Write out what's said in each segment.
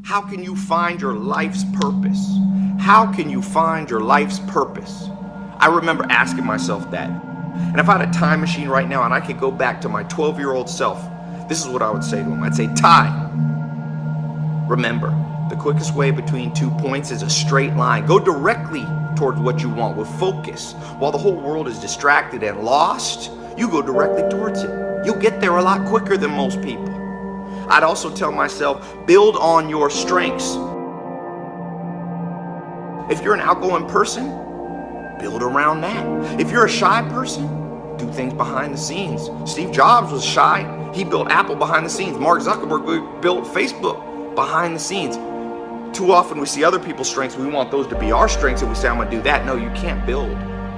How can you find your life's purpose? How can you find your life's purpose? I remember asking myself that. And if I had a time machine right now and I could go back to my 12-year-old self, this is what I would say to him. I'd say, Ty, remember, the quickest way between 2 points is a straight line. Go directly towards what you want with focus. While the whole world is distracted and lost, you go directly towards it. You'll get there a lot quicker than most people. I'd also tell myself, build on your strengths. If you're an outgoing person, build around that. If you're a shy person, do things behind the scenes. Steve Jobs was shy. He built Apple behind the scenes. Mark Zuckerberg built Facebook behind the scenes. Too often we see other people's strengths. We want those to be our strengths and we say, I'm going to do that. No, you can't build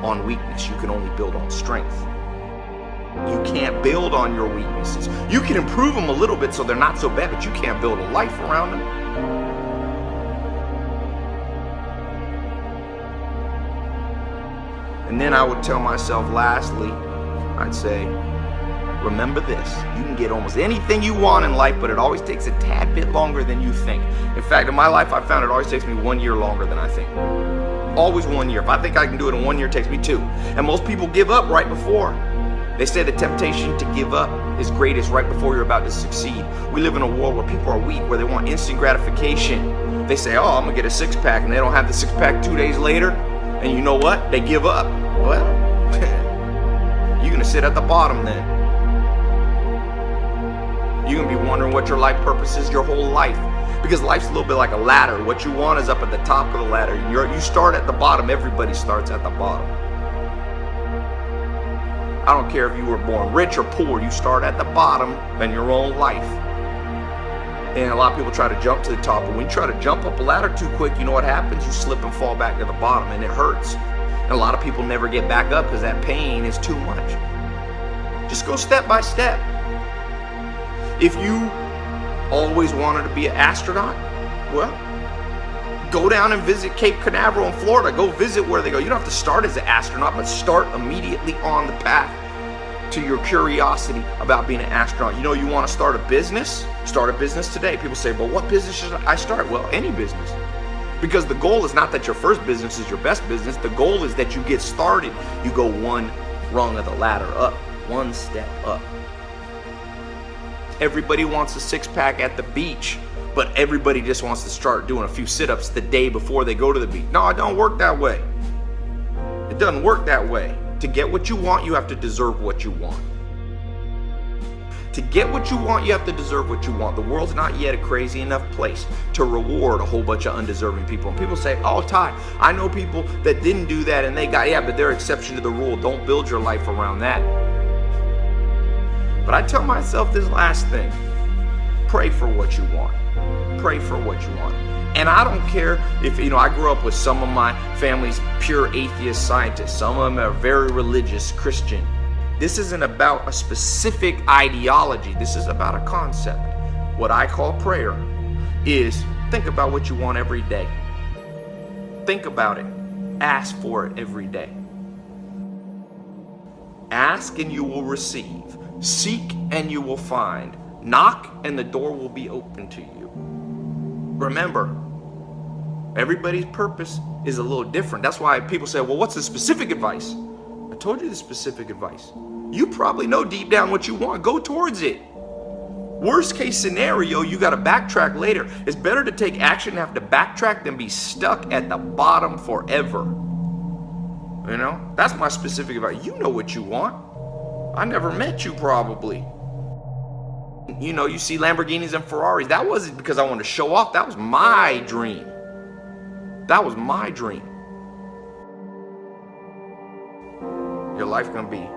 on weakness. You can only build on strength. You can't build on your weaknesses. You can improve them a little bit so they're not so bad, but you can't build a life around them. And then I would tell myself, lastly, I'd say, remember this. You can get almost anything you want in life, but it always takes a tad bit longer than you think. In fact, in my life, I found it always takes me 1 year longer than I think. Always 1 year. If I think I can do it in 1 year, it takes me 2. And most people give up right before. They say the temptation to give up is greatest right before you're about to succeed. We live in a world where people are weak, where they want instant gratification. They say, oh, I'm gonna get a six-pack, and they don't have the six-pack 2 days later. And you know what? They give up. Well, you're gonna sit at the bottom then. You're gonna be wondering what your life purpose is your whole life. Because life's a little bit like a ladder. What you want is up at the top of the ladder. You start at the bottom. Everybody starts at the bottom. I don't care if you were born rich or poor, you start at the bottom in your own life. And a lot of people try to jump to the top, but when you try to jump up a ladder too quick, you know what happens? You slip and fall back to the bottom, and it hurts. And a lot of people never get back up because that pain is too much. Just go step by step. If you always wanted to be an astronaut, well, go down and visit Cape Canaveral in Florida. Go visit where they go. You don't have to start as an astronaut, but start immediately on the path to your curiosity about being an astronaut. You know, you want to start a business? Start a business today. People say, well, what business should I start? Well, any business. Because the goal is not that your first business is your best business. The goal is that you get started. You go one rung of the ladder up, one step up. Everybody wants a six-pack at the beach, but everybody just wants to start doing a few sit-ups the day before they go to the beach. No, it don't work that way. It doesn't work that way. To get what you want, you have to deserve what you want. To get what you want, you have to deserve what you want. The world's not yet a crazy enough place to reward a whole bunch of undeserving people. And people say, oh, Ty, I know people that didn't do that and they got, yeah, but they're exception to the rule. Don't build your life around that. But I tell myself this last thing. Pray for what you want. Pray for what you want. And I don't care if, I grew up with some of my family's pure atheist scientists. Some of them are very religious Christian. This isn't about a specific ideology. This is about a concept. What I call prayer is think about what you want every day. Think about it. Ask for it every day. Ask and you will receive. Seek and you will find. Knock and the door will be open to you. Remember, everybody's purpose is a little different. That's why people say, well, what's the specific advice? I told you the specific advice. You probably know deep down what you want. Go towards it. Worst case scenario, you got to backtrack later. It's better to take action and have to backtrack than be stuck at the bottom forever. That's my specific advice. You know what you want. I never met you probably. You see Lamborghinis and Ferraris. That wasn't because I wanted to show off. That was my dream. That was my dream. Your life gonna be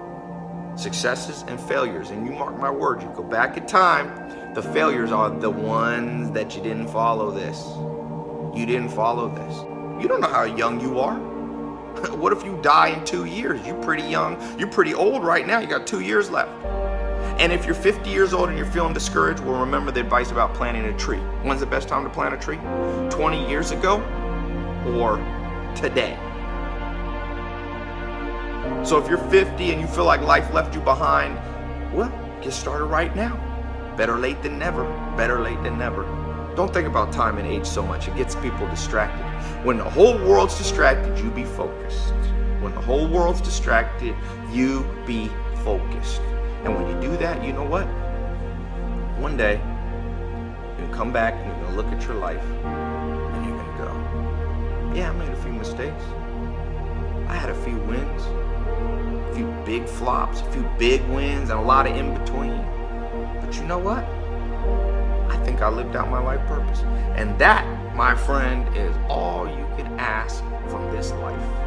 successes and failures. And you mark my words, you go back in time, the failures are the ones that you didn't follow this. You didn't follow this. You don't know how young you are. What if you die in 2 years? You're pretty young. You're pretty old right now. You got 2 years left. And if you're 50 years old and you're feeling discouraged, well, remember the advice about planting a tree. When's the best time to plant a tree? 20 years ago or today? So if you're 50 and you feel like life left you behind, well, get started right now. Better late than never. Better late than never. Don't think about time and age so much. It gets people distracted. When the whole world's distracted, you be focused. When the whole world's distracted, you be focused. And when you do that, you know what? One day, you're going to come back and you're going to look at your life and you're going to go, yeah, I made a few mistakes. I had a few wins, a few big flops, a few big wins, and a lot of in between. But you know what? I think I lived out my life purpose. And that, my friend, is all you can ask from this life.